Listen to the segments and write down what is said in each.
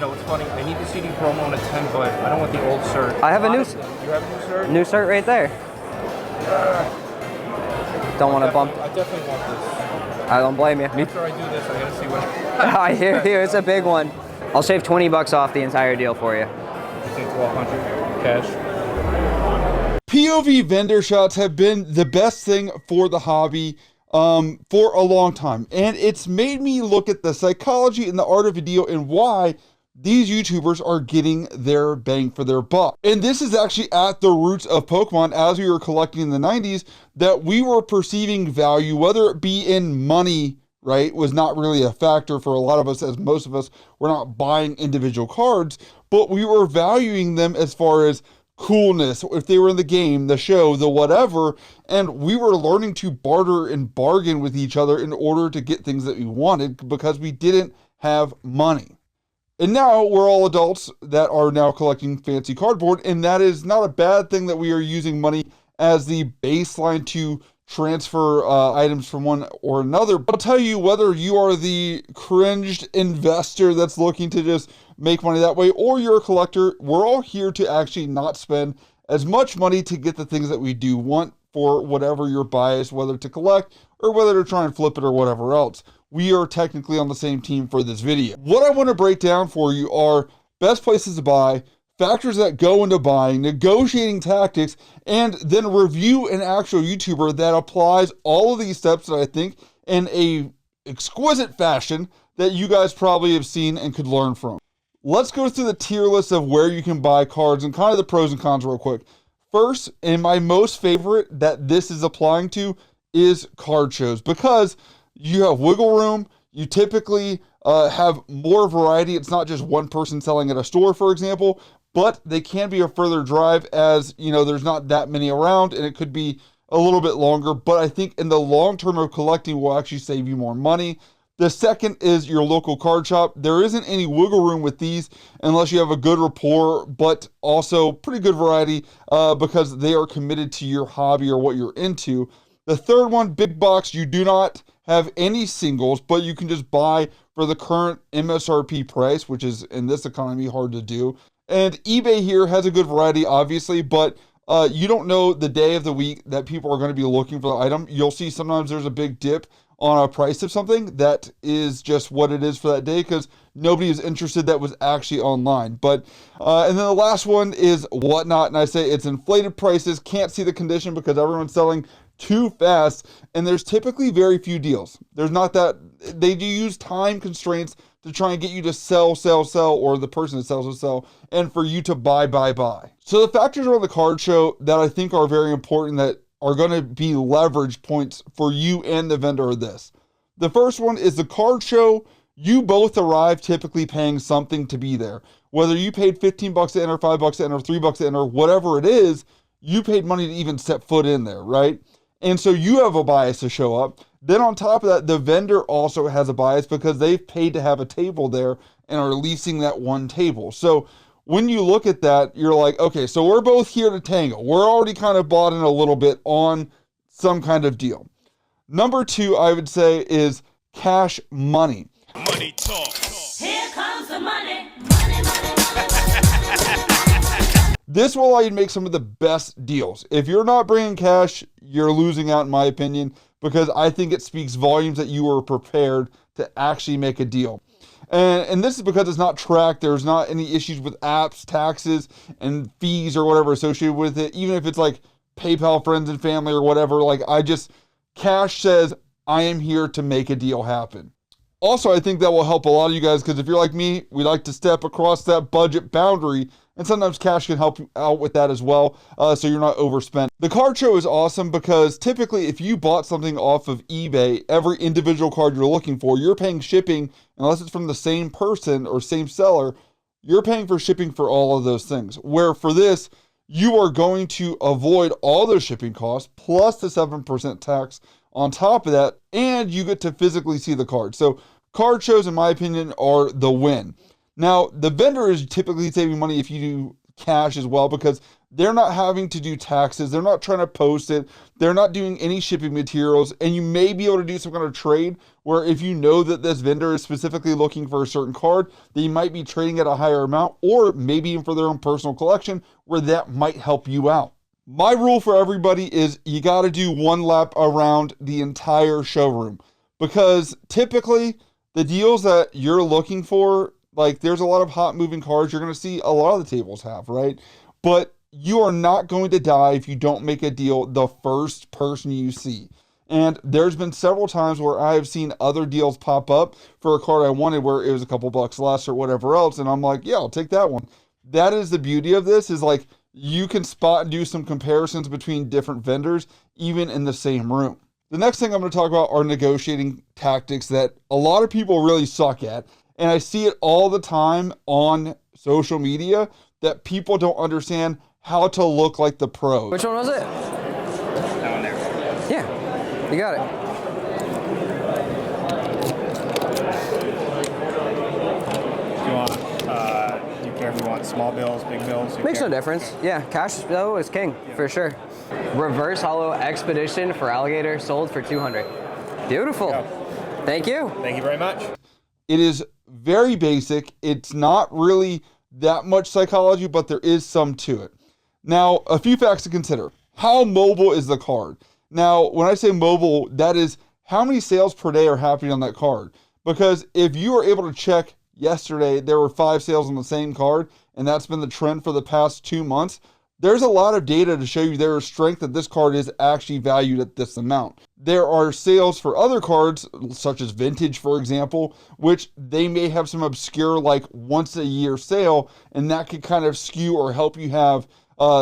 know, it's funny. I need the CD promo and a 10, but I don't want the old cert. I have a new. You have a new cert? New cert right there. Don't want to bump. I definitely want this. I don't blame you. After I do this, I gotta see what. I hear you. It's a big one. I'll save $20 off the entire deal for you. I think $1,200 cash. POV vendor shots have been the best thing for the hobby for a long time. And it's made me look at the psychology and the art of video and why these YouTubers are getting their bang for their buck. And this is actually at the roots of Pokemon as we were collecting in the 90s, that we were perceiving value, whether it be in money, right, was not really a factor for a lot of us, as most of us were not buying individual cards, but we were valuing them as far as coolness, if they were in the game, the show, the whatever, and we were learning to barter and bargain with each other in order to get things that we wanted because we didn't have money. And now we're all adults that are now collecting fancy cardboard, and that is not a bad thing that we are using money as the baseline to transfer items from one or another. But I'll tell you, whether you are the cringed investor that's looking to just make money that way, or you're a collector, we're all here to actually not spend as much money to get the things that we do want for whatever your bias, whether to collect or whether to try and flip it or whatever else. We are technically on the same team for this video. What I want to break down for you are best places to buy, factors that go into buying, negotiating tactics, and then review an actual YouTuber that applies all of these steps that I think in a exquisite fashion that you guys probably have seen and could learn from. Let's go through the tier list of where you can buy cards and kind of the pros and cons real quick. First, and my most favorite that this is applying to, is card shows, because you have wiggle room. You typically have more variety. It's not just one person selling at a store, for example, but they can be a further drive, as you know, there's not that many around and it could be a little bit longer, but I think in the long term of collecting will actually save you more money. The second is your local card shop. There isn't any wiggle room with these unless you have a good rapport, but also pretty good variety because they are committed to your hobby or what you're into. The third one, big box, you do not have any singles, but you can just buy for the current MSRP price, which is in this economy hard to do. And eBay here has a good variety, obviously, but you don't know the day of the week that people are going to be looking for the item. You'll see sometimes there's a big dip on a price of something that is just what it is for that day because nobody is interested that was actually online. But and then the last one is Whatnot, and I say it's inflated prices, can't see the condition because everyone's selling too fast, and there's typically very few deals. There's not that, they do use time constraints to try and get you to sell, or the person that sells will sell, and for you to buy. So the factors around the card show that I think are very important that are going to be leverage points for you and the vendor are this. The first one is the card show. You both arrive typically paying something to be there. Whether you paid $15 to enter, $5 to enter, $3 to enter, whatever it is, you paid money to even step foot in there, right? And so you have a bias to show up. Then on top of that, the vendor also has a bias because they've paid to have a table there and are leasing that one table. So when you look at that, you're like, okay, so we're both here to tango. We're already kind of bought in a little bit on some kind of deal. Number two, I would say, is cash money. Money talk. Here comes the money. Money, money, money, money. This will allow you to make some of the best deals. If you're not bringing cash, you're losing out, in my opinion, because I think it speaks volumes that you are prepared to actually make a deal. And this is because it's not tracked. There's not any issues with apps, taxes, and fees or whatever associated with it. Even if it's like PayPal, friends and family or whatever, cash says, I am here to make a deal happen. Also, I think that will help a lot of you guys because if you're like me, we like to step across that budget boundary, and sometimes cash can help you out with that as well, so you're not overspent. The card show is awesome because typically if you bought something off of eBay, every individual card you're looking for, you're paying shipping, unless it's from the same person or same seller, you're paying for shipping for all of those things. Where for this, you are going to avoid all those shipping costs, plus the 7% tax on top of that, and you get to physically see the card. So card shows, in my opinion, are the win. Now, the vendor is typically saving money if you do cash as well, because they're not having to do taxes. They're not trying to post it. They're not doing any shipping materials. And you may be able to do some kind of trade where if you know that this vendor is specifically looking for a certain card, they might be trading at a higher amount, or maybe even for their own personal collection where that might help you out. My rule for everybody is you got to do one lap around the entire showroom, because typically the deals that you're looking for, like there's a lot of hot moving cards you're going to see a lot of the tables have, right? But you are not going to die if you don't make a deal the first person you see. And there's been several times where I have seen other deals pop up for a card I wanted where it was a couple bucks less or whatever else. And I'm like, yeah, I'll take that one. That is the beauty of this, is like you can spot and do some comparisons between different vendors, even in the same room. The next thing I'm going to talk about are negotiating tactics that a lot of people really suck at. And I see it all the time on social media that people don't understand how to look like the pros. Which one was it? That one there. Yeah, you got it. Do you want, do you care if you want small bills, big bills? Makes no difference. Yeah, cash though is king, for sure. Reverse hollow expedition for alligator sold for 200. Beautiful. Thank you. Thank you very much. It is very basic. It's not really that much psychology, but there is some to it. Now, a few facts to consider. How mobile is the card? Now, when I say mobile, that is how many sales per day are happening on that card. Because if you are able to check yesterday, there were 5 sales on the same card, and that's been the trend for the past 2 months, there's a lot of data to show you there is strength that this card is actually valued at this amount. There are sales for other cards, such as vintage, for example, which they may have some obscure, like once a year sale, and that could kind of skew or help you have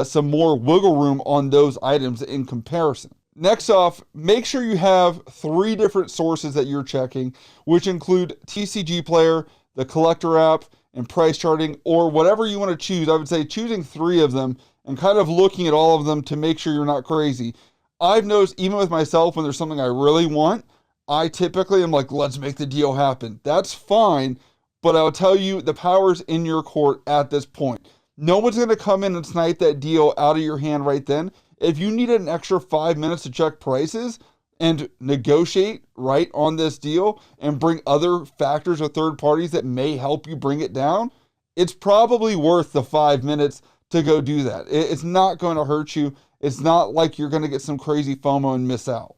some more wiggle room on those items in comparison. Next off, make sure you have 3 different sources that you're checking, which include TCG Player, the Collector app, and price charting, or whatever you want to choose. I would say choosing 3 of them and kind of looking at all of them to make sure you're not crazy. I've noticed even with myself, when there's something I really want, I typically am like, let's make the deal happen. That's fine, but I'll tell you, the power's in your court at this point. No one's going to come in and snipe that deal out of your hand right then. If you need an extra 5 minutes to check prices and negotiate right on this deal and bring other factors or third parties that may help you bring it down, it's probably worth the 5 minutes to go do that. It's not going to hurt you. It's not like you're going to get some crazy FOMO and miss out.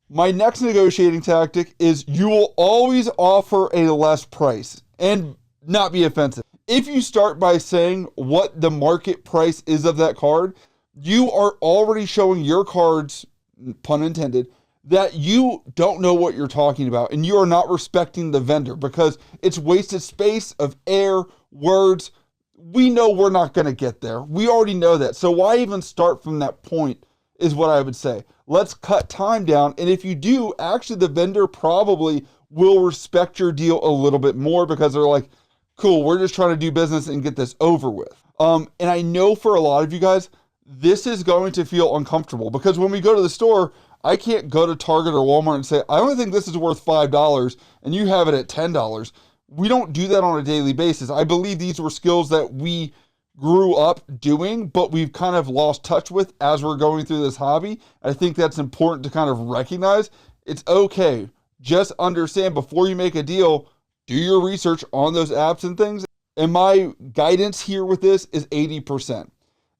My next negotiating tactic is you will always offer a less price and not be offensive. If you start by saying what the market price is of that card, you are already showing your cards, pun intended, that you don't know what you're talking about, and you are not respecting the vendor, because it's wasted space of air, words. We know we're not going to get there. We already know that. So why even start from that point is what I would say. Let's cut time down. And if you do, actually the vendor probably will respect your deal a little bit more, because they're like, cool, we're just trying to do business and get this over with. And I know for a lot of you guys, this is going to feel uncomfortable, because when we go to the store, I can't go to Target or Walmart and say, I only think this is worth $5 and you have it at $10. We don't do that on a daily basis. I believe these were skills that we grew up doing, but we've kind of lost touch with as we're going through this hobby. I think that's important to kind of recognize. It's okay. Just understand before you make a deal, do your research on those apps and things. And my guidance here with this is 80%.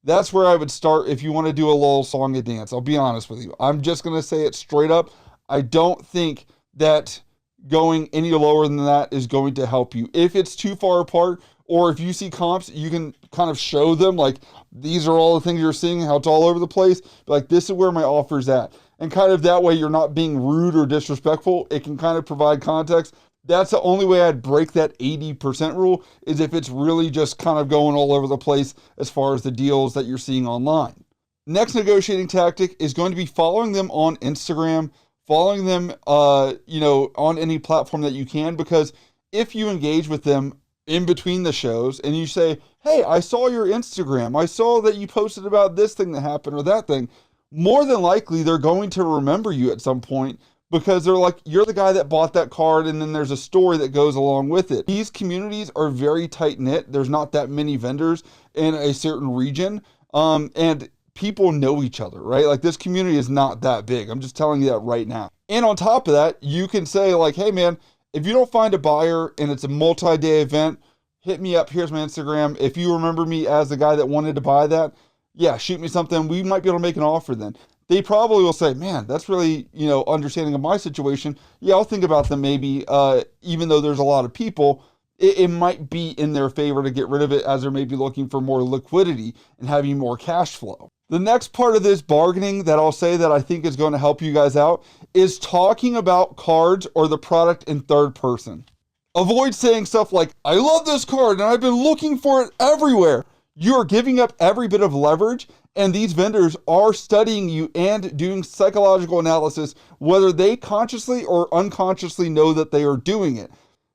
That's where I would start if you want to do a little song and dance. I'll be honest with you. I'm just going to say it straight up. I don't think that going any lower than that is going to help you. If it's too far apart, or if you see comps, you can kind of show them, like, these are all the things you're seeing, how it's all over the place. Like, this is where my offer's at. And kind of that way you're not being rude or disrespectful. It can kind of provide context. That's the only way I'd break that 80% rule, is if it's really just kind of going all over the place as far as the deals that you're seeing online. Next negotiating tactic is going to be following them on Instagram, following them, on any platform that you can, because if you engage with them in between the shows and you say, hey, I saw your Instagram, I saw that you posted about this thing that happened or that thing, more than likely they're going to remember you at some point, because they're like, you're the guy that bought that card, and then there's a story that goes along with it. These communities are very tight knit. There's not that many vendors in a certain region, and people know each other, right? Like, this community is not that big. I'm just telling you that right now. And on top of that, you can say like, hey man, if you don't find a buyer and it's a multi-day event, hit me up. Here's my Instagram. If you remember me as the guy that wanted to buy that, yeah, shoot me something. We might be able to make an offer then. They probably will say, man, that's really, understanding of my situation. Yeah, I'll think about them maybe, even though there's a lot of people, it might be in their favor to get rid of it, as they're maybe looking for more liquidity and having more cash flow. The next part of this bargaining that I'll say that I think is going to help you guys out is talking about cards or the product in third person. Avoid saying stuff like, I love this card and I've been looking for it everywhere. You are giving up every bit of leverage, and these vendors are studying you and doing psychological analysis, whether they consciously or unconsciously know that they are doing it.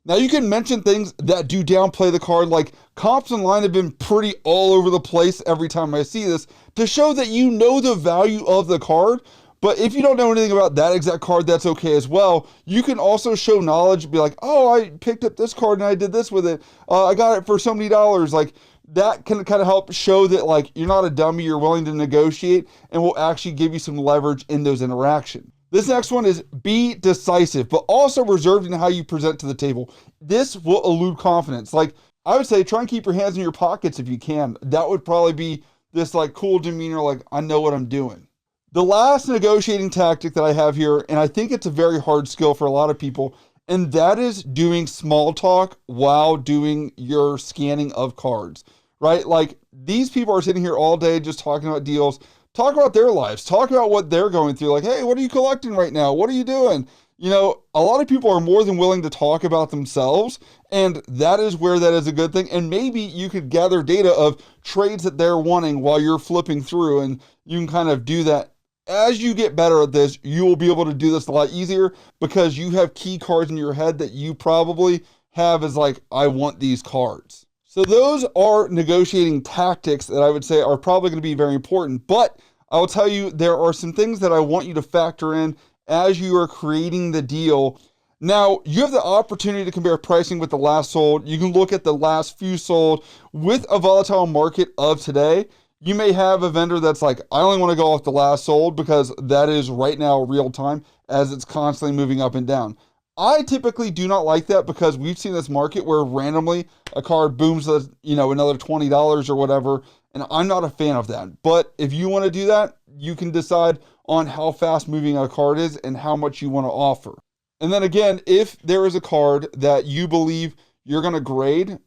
Now, you can mention things that do downplay the card, like comps online have been pretty all over the place every time I see this, to show that you know the value of the card. But if you don't know anything about that exact card, that's okay as well. You can also show knowledge, be like, oh, I picked up this card and I did this with it. I got it for so many dollars. Like, that can kind of help show that, like, you're not a dummy, you're willing to negotiate, and will actually give you some leverage in those interactions. This next one is be decisive, but also reserved in how you present to the table. This will elude confidence. Like, I would say try and keep your hands in your pockets if you can. That would probably be this like cool demeanor, like, I know what I'm doing. The last negotiating tactic that I have here, and I think it's a very hard skill for a lot of people, and that is doing small talk while doing your scanning of cards, right? Like, these people are sitting here all day just talking about deals. Talk about their lives. Talk about what they're going through. Like, hey, what are you collecting right now? What are you doing? A lot of people are more than willing to talk about themselves, and that is where that is a good thing. And maybe you could gather data of trades that they're wanting while you're flipping through, and you can kind of do that. As you get better at this, you will be able to do this a lot easier, because you have key cards in your head that you probably have as like, I want these cards. So those are negotiating tactics that I would say are probably going to be very important. But I will tell you, there are some things that I want you to factor in as you are creating the deal. Now, you have the opportunity to compare pricing with the last sold. You can look at the last few sold. With a volatile market of today, you may have a vendor that's like, I only want to go off the last sold, because that is right now real time, as it's constantly moving up and down. I typically do not like that, because we've seen this market where randomly a card booms another $20 or whatever, and I'm not a fan of that. But if you want to do that, you can decide on how fast moving a card is and how much you want to offer. And then again, if there is a card that you believe you're going to grade,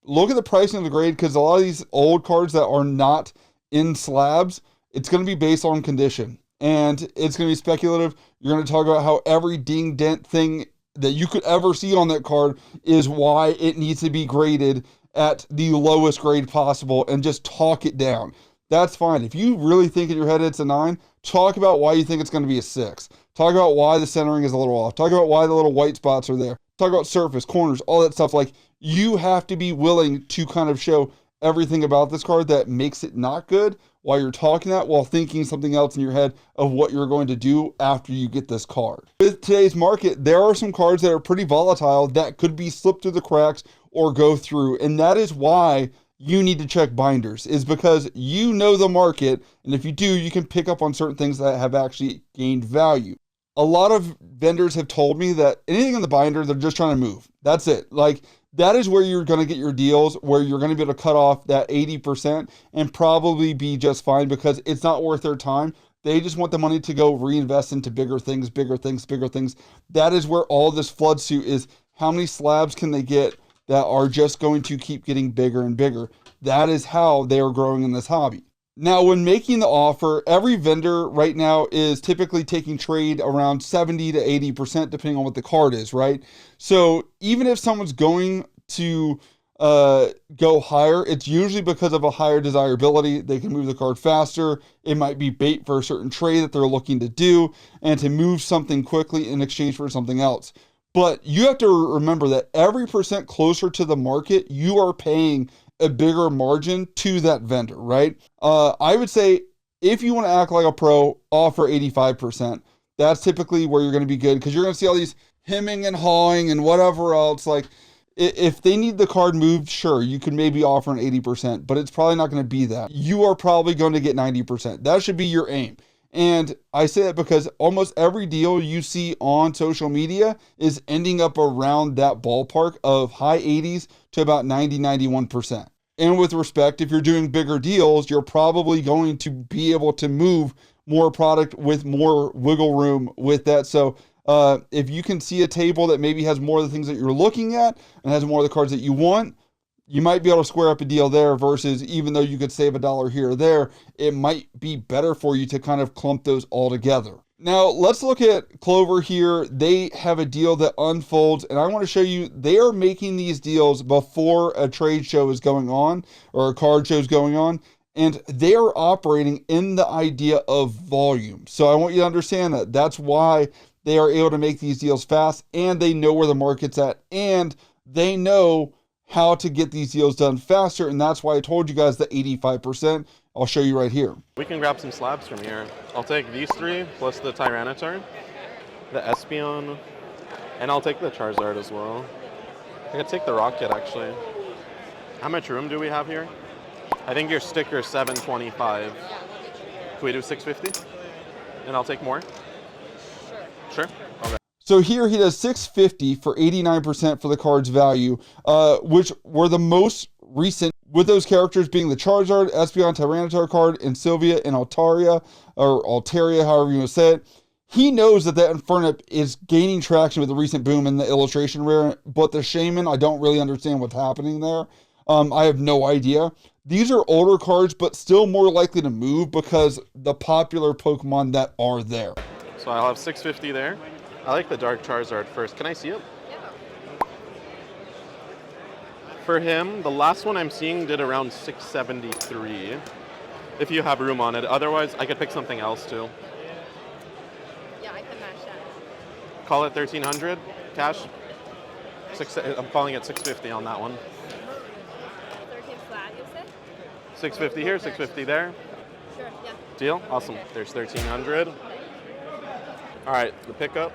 look at the pricing of the grade, because a lot of these old cards that are not in slabs, it's going to be based on condition, and it's going to be speculative. You're going to talk about how every ding dent thing that you could ever see on that card is why it needs to be graded at the lowest grade possible, and just talk it down. That's fine. If you really think in your head it's a 9, talk about why you think it's going to be a 6. Talk about why the centering is a little off. Talk about why the little white spots are there. Talk about surface, corners, all that stuff. Like, you have to be willing to kind of show everything about this card that makes it not good while you're talking that, while thinking something else in your head of what you're going to do after you get this card. With today's market, there are some cards that are pretty volatile that could be slipped through the cracks or go through. And that is why you need to check binders, is because you know the market. And if you do, you can pick up on certain things that have actually gained value. A lot of vendors have told me that anything in the binder, they're just trying to move. That's it. Like, that is where you're going to get your deals, where you're going to be able to cut off that 80% and probably be just fine, because it's not worth their time. They just want the money to go reinvest into bigger things, bigger things, bigger things. That is where all this flood suit is. How many slabs can they get that are just going to keep getting bigger and bigger? That is how they are growing in this hobby. Now, when making the offer, every vendor right now is typically taking trade around 70 to 80%, depending on what the card is, right? So even if someone's going to go higher, it's usually because of a higher desirability. They can move the card faster. It might be bait for a certain trade that they're looking to do, and to move something quickly in exchange for something else. But you have to remember that every percent closer to the market, you are paying a bigger margin to that vendor, right? I would say if you want to act like a pro, offer 85%. that's typically where you're going to be good, because you're going to see all these hemming and hawing and whatever else. Like, if they need the card moved, sure, you could maybe offer an 80%, but it's probably not going to be that. You are probably going to get 90%. That should be your aim. And I say that because almost every deal you see on social media is ending up around that ballpark of high 80s to about 90, 91%. And with respect, if you're doing bigger deals, you're probably going to be able to move more product with more wiggle room with that. So if you can see a table that maybe has more of the things that you're looking at and has more of the cards that you want, you might be able to square up a deal there, versus even though you could save $1 here or there, it might be better for you to kind of clump those all together. Now, let's look at Clover here. They have a deal that unfolds, and I want to show you, they are making these deals before a trade show is going on or a card show is going on, and they are operating in the idea of volume. So I want you to understand that. That's why they are able to make these deals fast, and they know where the market's at, and they know how to get these deals done faster, and that's why I told you guys the 85%. I'll show you right here. We can grab some slabs from here. I'll take these 3 plus the Tyranitar, the Espeon, and I'll take the Charizard as well. I could take the Rocket actually. How much room do we have here? I think your sticker is $725. Can we do $650? And I'll take more? Sure. Okay. So here he does $650 for 89% for the card's value, which were the most recent, with those characters being the Charizard, Espeon, Tyranitar card, and Sylvia and Altaria, or Altaria, however you want to say it. He knows that Infernip is gaining traction with the recent boom in the illustration rare, but the Shaman, I don't really understand what's happening there. I have no idea. These are older cards, but still more likely to move because the popular Pokemon that are there. So I'll have $650 there. I like the Dark Charizard first. Can I see it? For him, the last one I'm seeing did around $673. If you have room on it. Otherwise, I could pick something else too. Yeah, I can match that. Call it $1,300 cash. I'm calling it $650 on that one. 13 flat, you said? $650 here, $650 there. Sure, yeah. Deal? Awesome. There's $1,300. All right, the pickup.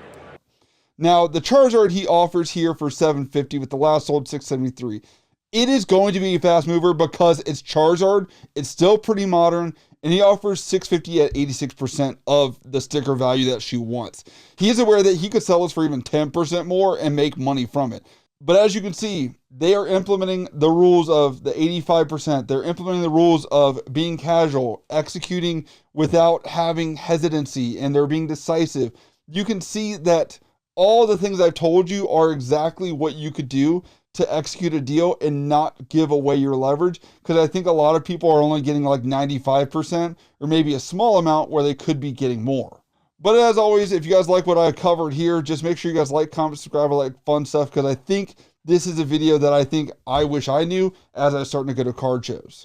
Now, the Charizard he offers here for $750 with the last sold $673. It is going to be a fast mover because it's Charizard. It's still pretty modern, and he offers $650 at 86% of the sticker value that she wants. He is aware that he could sell this for even 10% more and make money from it. But as you can see, they are implementing the rules of the 85%. They're implementing the rules of being casual, executing without having hesitancy, and they're being decisive. You can see that all the things I've told you are exactly what you could do to execute a deal and not give away your leverage, because I think a lot of people are only getting like 95% or maybe a small amount where they could be getting more. But as always, if you guys like what I covered here, just make sure you guys like, comment, subscribe, or like fun stuff, because I think this is a video that I wish I knew as I was starting to go to card shows.